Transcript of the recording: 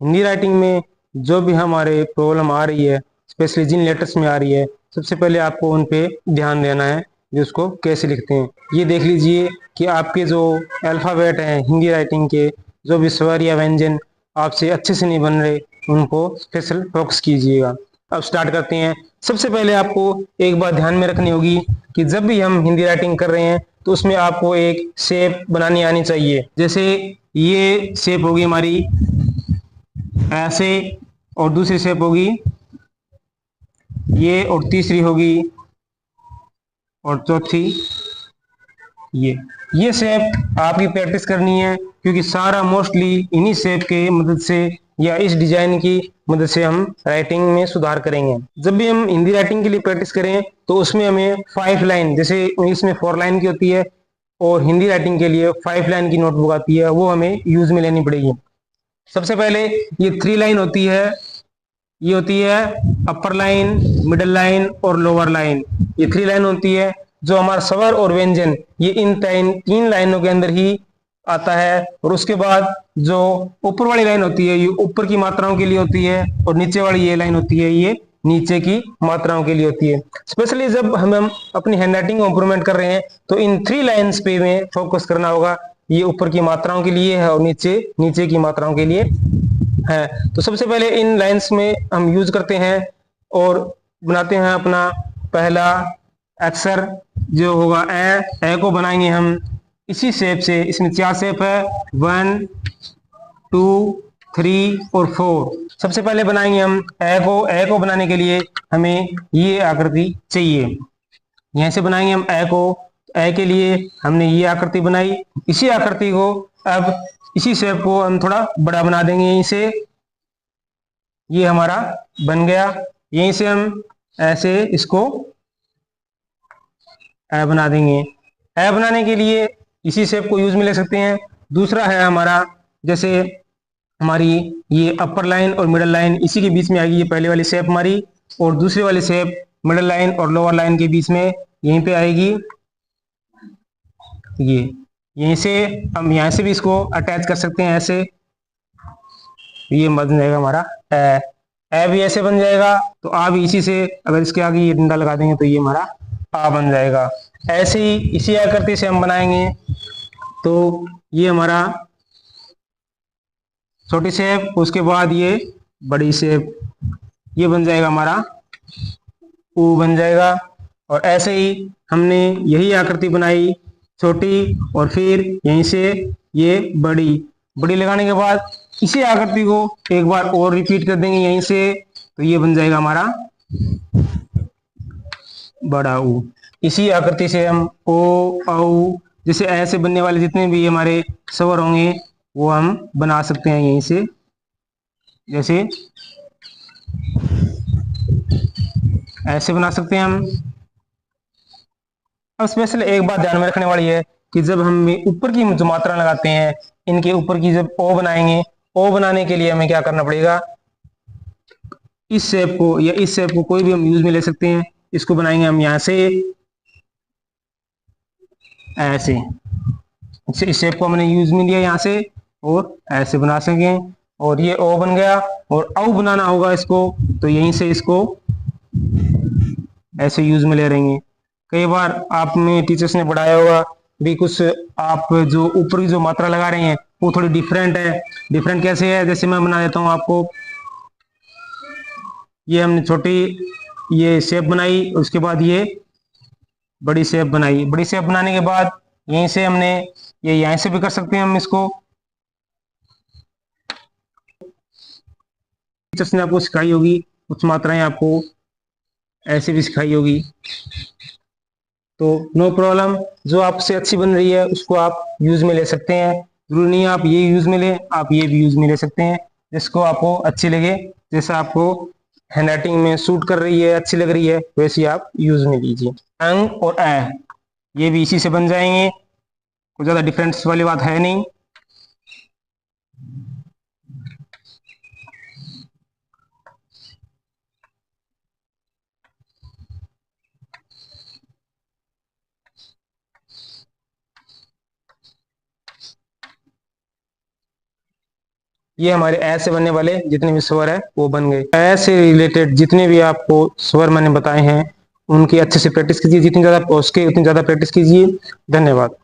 Hindi writing में जो भी हमारे प्रॉब्लम आ रही है, स्पेशली जिन लेटर्स में आ रही है, सबसे पहले आपको उन पे ध्यान देना है कि उसको कैसे लिखते हैं। ये देख लीजिए कि आपके जो अल्फ़ाबेट हैं हिंदी राइटिंग के, जो भी स्वर या व्यंजन आपसे अच्छे से नहीं बन रहे, उनको स्पेशल फोकस कीजिएगा। अब स्टार्ट करते हैं। सबसे पहले आपको एक बात ध्यान में रखनी होगी कि जब भी हम हिंदी राइटिंग कर रहे हैं तो उसमें आपको एक शेप बनानी आनी चाहिए। जैसे ये शेप होगी हमारी ऐसे, और दूसरी शेप होगी ये, और तीसरी होगी, और चौथी ये शेप आपकी प्रैक्टिस करनी है, क्योंकि सारा मोस्टली इन्हीं शेप के मदद से या इस डिजाइन की मदद से हम राइटिंग में सुधार करेंगे। जब भी हम हिंदी राइटिंग के लिए प्रैक्टिस करें तो उसमें हमें 5 लाइन, जैसे इंग्लिश में 4 लाइन की होती है और हिंदी राइटिंग के लिए 5 लाइन की नोटबुक आती है, वो हमें यूज में लेनी पड़ेगी। सबसे पहले ये 3 लाइन होती है, ये होती है अपर लाइन, मिडल लाइन और लोअर लाइन। ये 3 लाइन होती है। जो हमारा स्वर और व्यंजन ये इन 3 लाइनों के अंदर ही आता है। और उसके बाद जो ऊपर वाली लाइन होती है ये ऊपर की मात्राओं के लिए होती है, और नीचे वाली ये लाइन होती है ये नीचे की मात्राओं के लिए होती है। स्पेशली जब हम अपनी हैंडराइटिंग को इंप्रूवमेंट कर रहे हैं तो इन 3 लाइन्स पे में फोकस करना होगा। ये ऊपर की मात्राओं के लिए है और नीचे नीचे की मात्राओं के लिए है। तो सबसे पहले इन लाइंस में हम यूज करते हैं और बनाते हैं अपना पहला अक्षर जो होगा ए को बनाएंगे हम इसी शेप से। इसमें 4 शेप है, 1 2 3 और 4। सबसे पहले बनाएंगे हम ए को बनाने के लिए हमें ये आकृति चाहिए। यहां से बनाएंगे हम ए को। ए के लिए हमने ये आकृति बनाई। इसी आकृति को अब इसी शेप को हम थोड़ा बड़ा बना देंगे यहीं से। ये हमारा बन गया। यहीं से हम ऐसे इसको ए बना देंगे। ए बनाने के लिए इसी शेप को यूज में ले सकते हैं। दूसरा है हमारा, जैसे हमारी ये अपर लाइन और मिडल लाइन इसी के बीच में आएगी, ये पहले वाली शेप हमारी, और दूसरी वाली शेप मिडल लाइन और लोअर लाइन के बीच में यहीं पे आएगी। ये यहीं से हम यहाँ से भी इसको अटैच कर सकते हैं ऐसे। ये बन जाएगा हमारा ए। ए भी ऐसे बन जाएगा। तो आ भी इसी से अगर इसके आगे ये डंडा लगा देंगे तो ये हमारा आ बन जाएगा। ऐसे ही इसी आकृति से हम बनाएंगे तो ये हमारा छोटी शेप, उसके बाद ये बड़ी शेप, ये बन जाएगा हमारा ऊ बन जाएगा। और ऐसे ही हमने यही आकृति बनाई छोटी, और फिर यहीं से ये बड़ी। बड़ी लगाने के बाद इसी आकृति को एक बार और रिपीट कर देंगे यहीं से, तो ये बन जाएगा हमारा बड़ा ऊ। इसी आकृति से हम ओ औ जैसे ऐसे बनने वाले जितने भी हमारे स्वर होंगे वो हम बना सकते हैं यहीं से। जैसे ऐसे बना सकते हैं हम। अब स्पेशल एक बात ध्यान में रखने वाली है कि जब हम ऊपर की जो मात्रा लगाते हैं, इनके ऊपर की जब ओ बनाएंगे, ओ बनाने के लिए हमें क्या करना पड़ेगा, इस शेप को या इस शेप को कोई भी हम यूज में ले सकते हैं। इसको बनाएंगे हम यहाँ से ऐसे। इस शेप को हमने यूज में लिया यहाँ से, और ऐसे बना सकें, और ये ओ बन गया। और औ बनाना होगा इसको, तो यहीं से इसको ऐसे यूज में ले रहेंगे। कई बार आप में टीचर्स ने पढ़ाया होगा भी कुछ, आप जो ऊपर की जो मात्रा लगा रहे हैं वो थोड़ी डिफरेंट है। डिफरेंट कैसे है, जैसे मैं बना देता हूँ आपको। ये हमने छोटी ये शेप बनाई, उसके बाद ये बड़ी शेप बनाई। बड़ी शेप बनाने के बाद यहीं से हमने ये यहीं से भी कर सकते हैं हम इसको। टीचर्स ने आपको सिखाई होगी कुछ मात्राएं, आपको ऐसे भी सिखाई होगी। तो नो प्रॉब्लम, जो आपसे अच्छी बन रही है उसको आप यूज में ले सकते हैं। जरूरी नहीं आप ये यूज में ले, आप ये भी यूज में ले सकते हैं, जिसको आपको अच्छी लगे। जैसा आपको हैंडराइटिंग में सूट कर रही है, अच्छी लग रही है, वैसे आप यूज में लीजिए। अंग और ए ये भी इसी से बन जाएंगे, कुछ ज्यादा डिफरेंस वाली बात है नहीं। ये हमारे ऐ से बनने वाले जितने भी स्वर है वो बन गए। ऐ से रिलेटेड जितने भी आपको स्वर मैंने बताए हैं उनकी अच्छे से प्रैक्टिस कीजिए, जितनी ज्यादा हो सके उतनी ज्यादा प्रैक्टिस कीजिए। धन्यवाद।